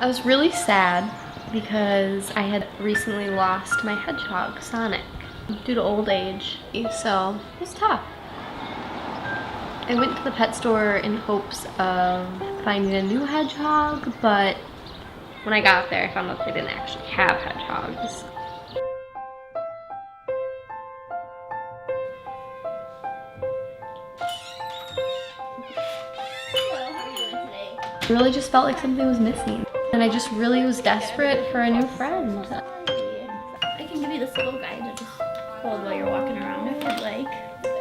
I was really sad because I had recently lost my hedgehog, Sonic, due to old age, so it was tough. I went to the pet store in hopes of finding a new hedgehog, but when I got there I found out they didn't actually have hedgehogs. Hello, how are you doing today? I really just felt like something was missing, and I just really was desperate for a new friend. I can give you this little guide to just hold while you're walking around if you'd like.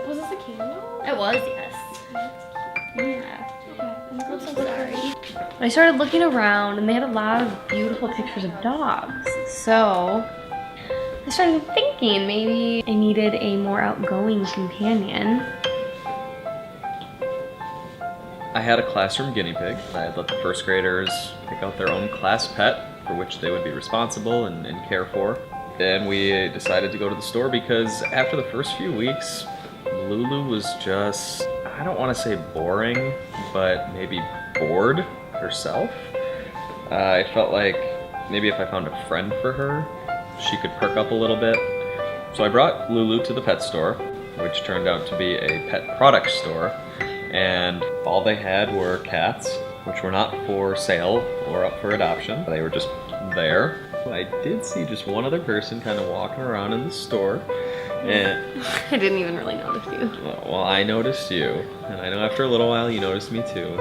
Was this a candle? It was, yes. Yeah. I'm so sorry. I started looking around and they had a lot of beautiful pictures of dogs. So I started thinking maybe I needed a more outgoing companion. I had a classroom guinea pig. I had let the first graders pick out their own class pet for which they would be responsible and care for. Then we decided to go to the store because after the first few weeks, Lulu was just, I don't want to say boring, but maybe bored herself. I felt like maybe if I found a friend for her, she could perk up a little bit. So I brought Lulu to the pet store, which turned out to be a pet product store. And all they had were cats, which were not for sale or up for adoption. They were just there. I did see just one other person kind of walking around in the store. And I didn't even really notice you. well, I noticed you. And I know after a little while you noticed me too.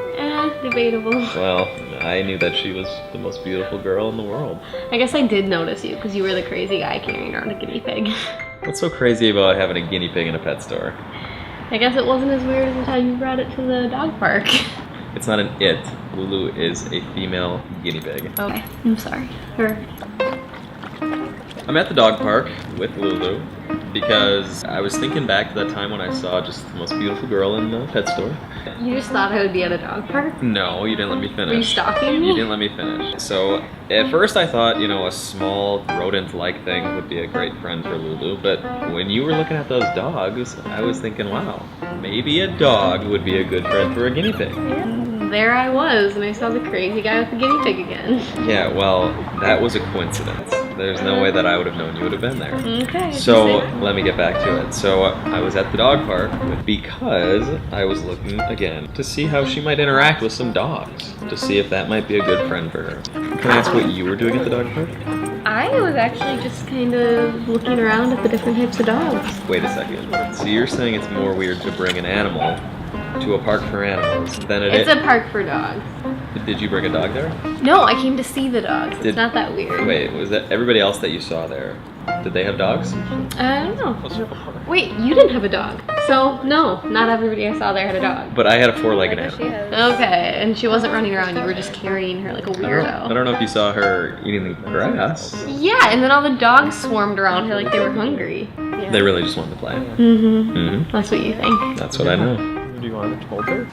Debatable. Well, I knew that she was the most beautiful girl in the world. I guess I did notice you because you were the crazy guy carrying around a guinea pig. What's so crazy about having a guinea pig in a pet store? I guess it wasn't as weird as the time you brought it to the dog park. It's not an it. Lulu is a female guinea pig. Okay, I'm sorry. Her. I'm at the dog park with Lulu because I was thinking back to that time when I saw just the most beautiful girl in the pet store. You just thought I would be at a dog park? No, you didn't let me finish. Were you stalking me? You didn't let me finish. So at first I thought, you know, a small rodent-like thing would be a great friend for Lulu, but when you were looking at those dogs, I was thinking, wow, maybe a dog would be a good friend for a guinea pig. Yeah. There I was, and I saw the crazy guy with the guinea pig again. Yeah, well, that was a coincidence. There's no way that I would have known you would have been there. Okay. So let me get back to it. So I was at the dog park because I was looking again to see how she might interact with some dogs, to see if that might be a good friend for her. Can I ask what you were doing at the dog park? I was actually just kind of looking around at the different types of dogs. Wait a second. So you're saying it's more weird to bring an animal to a park for animals than it is? It's a park for dogs. Did you bring a dog there? No, I came to see the dogs. It's not that weird. Wait, was that everybody else that you saw there? Did they have dogs? I don't know. Wait, you didn't have a dog. So, no, not everybody I saw there had a dog. But I had a four-legged animal. Okay, and she wasn't running around. You were just carrying her like a weirdo. I don't know if you saw her eating the grass. Yeah, and then all the dogs swarmed around her like they were hungry. Yeah. They really just wanted to play. Mm-hmm. That's what you think. That's what I know. Do you want to hold her?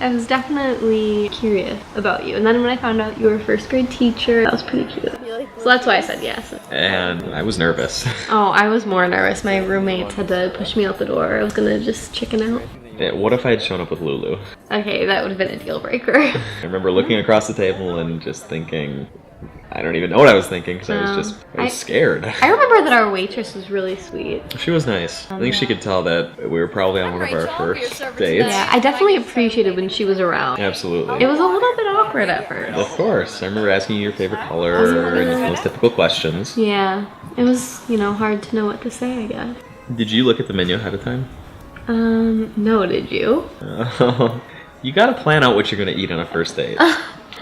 I was definitely curious about you, and then when I found out you were a first grade teacher, that was pretty cute. So that's why I said yes. And I was nervous. Oh, I was more nervous. My roommates had to push me out the door. I was gonna just chicken out. Yeah, what if I had shown up with Lulu? Okay, that would have been a deal breaker. I remember looking across the table and just thinking, I don't even know what I was thinking because I was scared. I remember that our waitress was really sweet. She was nice. I think she could tell that we were probably on one of our first dates. Yeah, I definitely appreciated when she was around. Absolutely. It was a little bit awkward at first. Of course. I remember asking you your favorite color and the most typical questions. Yeah, it was, you know, hard to know what to say, I guess. Did you look at the menu ahead of time? No, did you? You gotta plan out what you're gonna eat on a first date.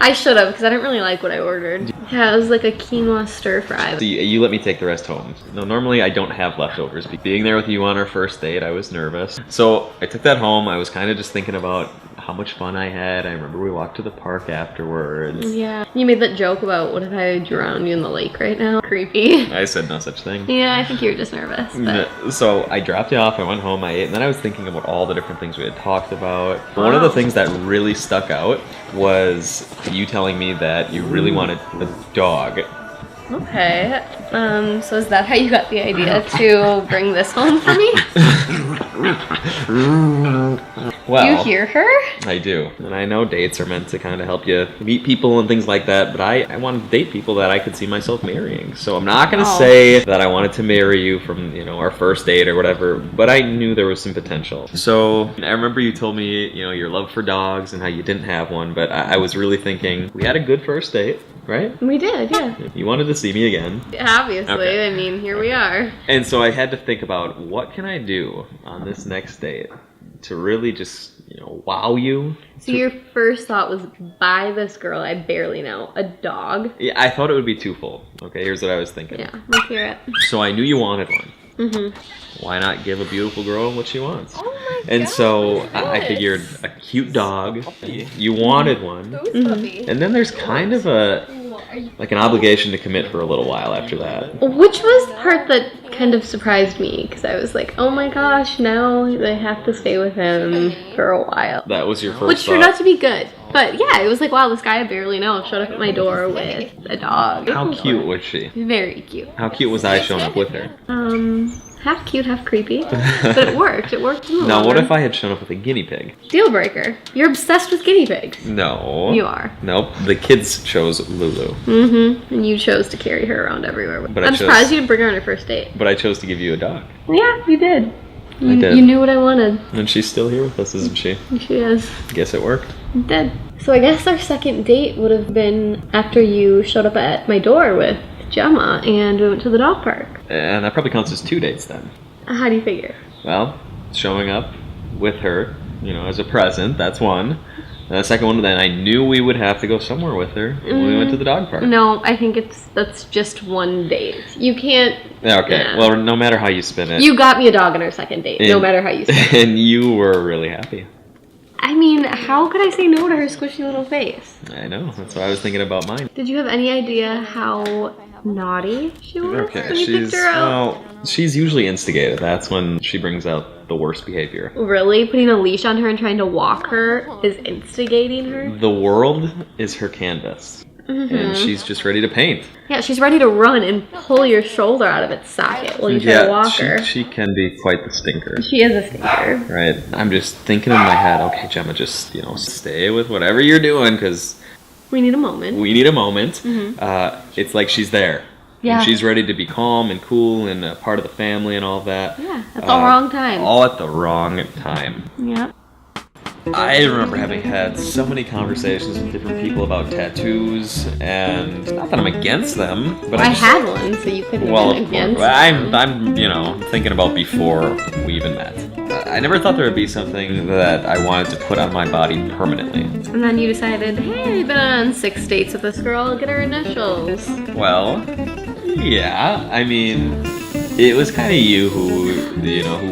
I should have, because I didn't really like what I ordered. Yeah, it was like a quinoa stir fry. So you let me take the rest home. No, normally I don't have leftovers. Being there with you on our first date, I was nervous. So I took that home. I was kind of just thinking about how much fun I had. I remember we walked to the park afterwards. Yeah. You made that joke about what if I drowned you in the lake right now? Creepy. I said no such thing. Yeah, I think you were just nervous. But... So I dropped you off, I went home, I ate, and then I was thinking about all the different things we had talked about. One of the things that really stuck out was you telling me that you really wanted a dog. Okay. So is that how you got the idea to bring this home for me? Well, Do you hear her? I do. And I know dates are meant to kind of help you meet people and things like that, but I wanted to date people that I could see myself marrying. So I'm not going to say that I wanted to marry you from, our first date or whatever, but I knew there was some potential. So I remember you told me, your love for dogs and how you didn't have one, but I was really thinking, we had a good first date, right? We did, yeah. You wanted to see me again. Obviously, Okay. I mean, here we are. And so I had to think about, what can I do on this next date to really just, wow you? So your first thought was, buy this girl I barely know a dog? Yeah, I thought it would be twofold. Okay, here's what I was thinking. Yeah, let's hear it. So I knew you wanted one. Mm-hmm. Why not give a beautiful girl what she wants? Oh my And God, so I yes. figured a cute dog. You wanted one. And then there's kind of an obligation to commit for a little while after that. Which was the part that kind of surprised me, because I was like, oh my gosh, now they have to stay with him for a while. That was your first Which turned thought. out to be good. But yeah, it was like, wow, this guy I barely know showed up at my door with a dog. How cute was she? Very cute. How cute was I showing up with her? Half cute, half creepy. But it worked. It worked. In the Now, long what run. if I had shown up with a guinea pig? Deal breaker. You're obsessed with guinea pigs. No. You are. Nope. The kids chose Lulu. Mm-hmm. And you chose to carry her around everywhere. But I I'm chose- surprised you didn't bring her on her first date. But I chose to give you a dog. Yeah, you did. I did. You knew what I wanted. And she's still here with us, isn't she? She is. Guess it worked. It did. So I guess our second date would have been after you showed up at my door with Gemma and we went to the dog park. And that probably counts as 2 dates then. How do you figure? Well, showing up with her, as a present, that's one. And the second one, then I knew we would have to go somewhere with her when we went to the dog park. No, I think that's just one date. You can't... Okay, Yeah. well, no matter how you spin it. You got me a dog on our second date, no And- matter how you say it. And you were really happy. I mean, how could I say no to her squishy little face? I know, that's why I was thinking about mine. Did you have any idea how naughty she was when you picked her out? well, she's usually instigated. That's when she brings out the worst behavior. Really? Putting a leash on her and trying to walk her is instigating her? The world is her canvas. And she's just ready to paint. Yeah, she's ready to run and pull your shoulder out of its socket while you try to walk her. she can be quite the stinker. She is a stinker. Right? I'm just thinking in my head, okay, Gemma, just, stay with whatever you're doing, because We need a moment. we need a moment. It's like she's there. Yeah. And she's ready to be calm and cool and a part of the family and all of that. Yeah, at the wrong time. All at the wrong time. Yeah. I remember having had so many conversations with different people about tattoos, and not that I'm against them, but I I'm just, had one, so you couldn't well, be of against. course. I'm thinking about before we even met. I never thought there would be something that I wanted to put on my body permanently. And then you decided, hey, I've been on 6 dates with this girl, get her initials. Well, yeah, I mean, it was kind of you who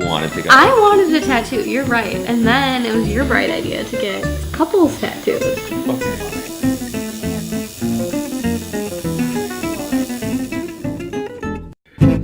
wanted to go. I wanted a tattoo, you're right. And then it was your bright idea to get couples tattoos. Okay.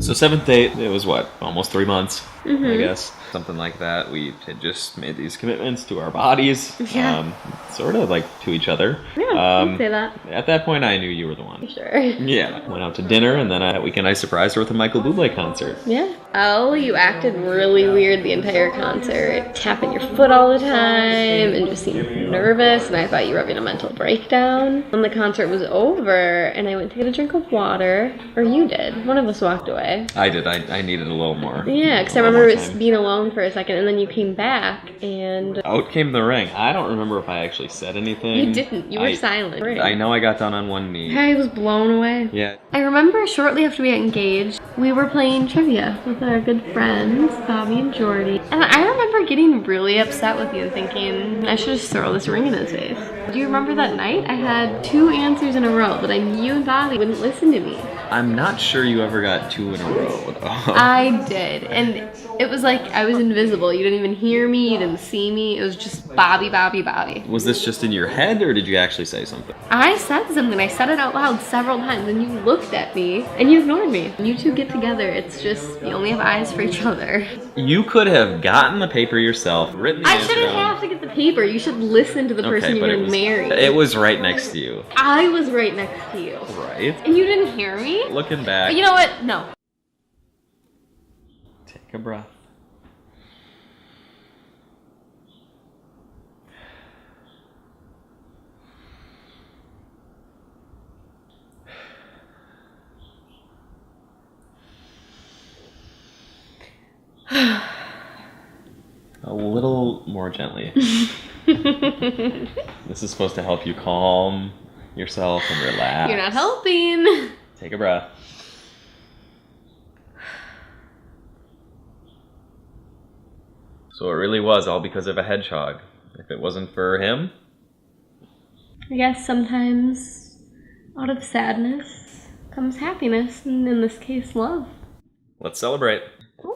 So 7th date, it was what, almost 3 months, I guess. Something like that. We had just made these commitments to our bodies, Yeah. sort of like to each other. Yeah, you can say that. At that point, I knew you were the one. Sure. Yeah, went out to dinner, and then that weekend I surprised her with a Michael Bublé concert. Yeah. Oh, you acted really weird the entire concert, tapping your foot all the time and just seemed nervous, and I thought you were having a mental breakdown. When the concert was over and I went to get a drink of water, or you did, one of us walked away. I did. I needed a little more. Yeah, because I a little remember more time. being alone for a second, and then you came back, and Out came the ring. I don't remember if I actually said anything. you didn't. You were I- silent. I know I got down on one knee. I was blown away. Yeah. I remember shortly after we got engaged, we were playing trivia with our good friends, Bobby and Jordy. And I remember getting really upset with you and thinking, I should just throw this ring in his face. Do you remember that night? I had 2 answers in a row, but I knew you and Bobby wouldn't listen to me. I'm not sure you ever got 2 in a row, though. I did. And it was like I was invisible. You didn't even hear me. You didn't see me. It was just Bobby, Bobby, Bobby. Was this just in your head, or did you actually say something? I said something. I said it out loud several times, and you looked at me, and you ignored me. When you two get together, it's just, you only have eyes for each other. You could have gotten the paper yourself, written the I answer shouldn't down. have to get the paper. You should listen to the person Okay, you're but going to marry. it was right next to you. I was right next to you. Right? And you didn't hear me? Looking back, You know what? No. take a breath. A little more gently. This is supposed to help you calm yourself and relax. You're not helping. Take a breath. So it really was all because of a hedgehog. If it wasn't for him, I guess sometimes out of sadness comes happiness, and in this case, love. let's celebrate. Woo!